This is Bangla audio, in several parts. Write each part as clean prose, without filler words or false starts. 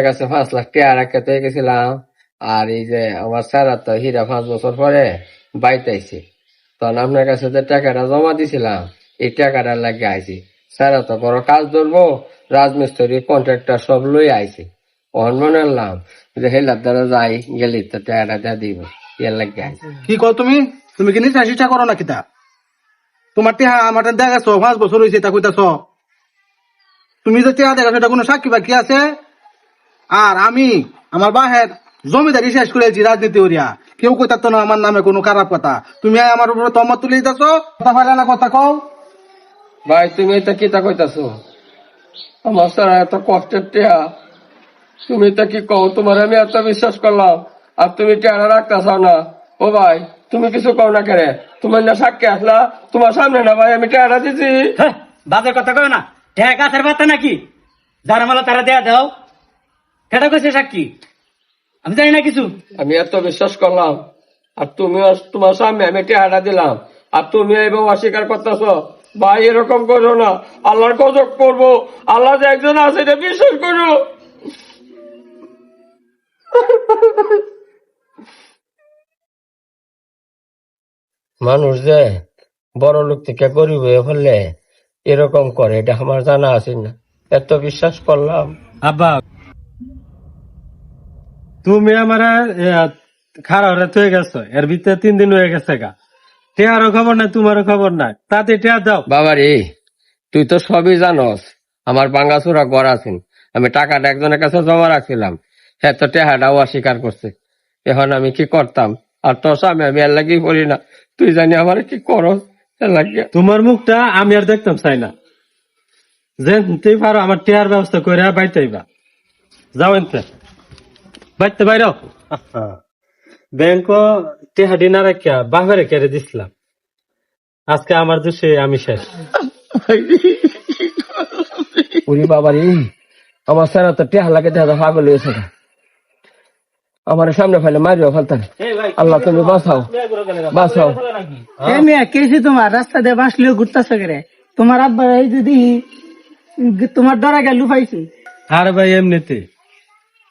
কাছে 5 লাখ টাকা রাখতে গেছিলাম। আর এই যে আমার স্যার তো হীরা 5 বছর পরে বাইতে আইছে, তখন আপনার কাছে যে টাকাটা জমা দিছিলাম এই টাকাটা লাগে আইছি। স্যার তো বড় কাজ ধরবো, রাজমিস্ত্রি কন্ট্রাক্টর সব লই আইছে। অন মনে করলাম যে হেলার দ্বারা যাই গেলি তো টাকাটা দিয়ে দিব, এর লাগে আইছে। কি কর তুমি? তুমি কি নিশা শিক্ষা করো না কিতা? তোমার টেহা আমার দেখাছো 5 বছর হয়েছে তা কইতাছ। তুমি যে টেহা দেখাছো এটা কোনো সাক্ষী বাকি আছে? আর আমি আমার বাহের জমিদারি শেষ করেছি রাজনীতি করিয়া, কেউ কইতাত না আমার নামে কোনো খারাপ কথা। তুমি আমার উপরে তহমত তুলে দিতেছ, কথা ফাইলা না কথা কও। ভাই তুমি এটা কিতা কইতাছো? আমার স্যার এত কষ্টের টেহা, তুমি তো কি কও? তোমার আমি এত বিশ্বাস করলাম আর তুমি টেহারা রাখতেছাও না। ও ভাই তুমি কিছু কও না কেরে? তোমার না সাক্ষী আসলা, তোমার সামনে না ভাই আমি টেহারা দিছি। হ্যাঁ, বাজার কথা কয় না। ঠেকা গাছের পাতা নাকি যারা মালা তারা দেয়া দাও। সেটা কইছে সাক্ষী, আমি জানি না কিছু। আমি এত বিশ্বাস করলাম আর তুমি তোমার সামনে আমি টেহারা দিলাম আর তুমি এবার অস্বীকার করতেছ। ভাই এরকম করো না, আল্লাহর গজব করবো। আল্লাহ যে একজন আছে এটা বিশ্বাস করো। মানুষ যে বড় লোক থেকে গরিব হয়ে ফেললে এরকম করে, এটা আমার জানা আছে না। এত বিশ্বাস করলাম। আব্বা, তুমি আমার খারাপ হয়ে গেছো, এর ভিতরে 3 দিন হয়ে গেছে গা। টেয়ারও খবর নাই, তোমারও খবর নাই, তাতে টেয়ার দাও। বাবারে তুই তো সবই জানস, আমার বাঙ্গাচুরা ঘর আছেন, আমি টাকাটা একজনের কাছে জমা রাখছিলাম, হ্যাঁ তো টেহাটাও অস্বীকার করছে। এখন আমি কি করতাম? আর তোর স্বামী আমি এর লাগি করি না, তুই জানি আমার কি করস এর লাগিয়া। তোমার মুখটা আমি আর দেখতাম চাই না। যে তুই পারো আমার টেয়ার ব্যবস্থা করে বাইতে আইবা। যাও এনতে বাইতে বাইরাও। ব্যাংক টেহাডি না রাখিয়া বাঘরে কেড়ে দিছিলাম। আজকে আমার দোষে আমি শেষ। ওরে বাবারে, আমার স্যার তো টেহা লাগে দেখা পাগল হয়েছে, আমার সামনে ফেলে মারিও ফেলতেন। আল্লাহ তুমি বাঁচাও, বাঁচাও। কেছি তোমার রাস্তা দিয়ে বাসলেও ঘুরতেছে করে তোমার আব্বা এই যদি তোমার দ্বারা গেল লুফাইছি। আর ভাই এমনিতে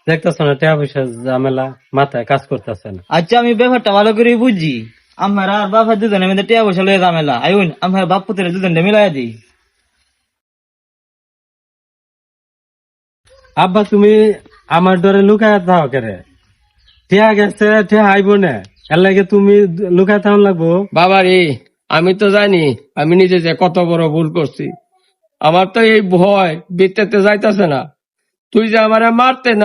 দেখতেছ না টাকা পয়সা ঝামেলা মাথায় কাজ করতেছে না। আচ্ছা, আমি ব্যাপারটা ভালো করে বুঝি। আমার আর বাবা দুজনে মিলে টিয়া পয়সা লয়ে ঝামেলা, আইন আমার বাপ পুতের দুজনে মিলাই দিই। আব্বা তুমি আমার ডরে লুকায় থাও কেরে? টিয়া গেছে, টিয়া আইব না, এর লাগে তুমি লুকায় থাকুন লাগবো? বাবারে আমি তো জানি আমি নিজে যে কত বড় ভুল করছি। আমার তো এই ভয় বিতেতে যাইতেছে না। তুই যে আমারে মারতে না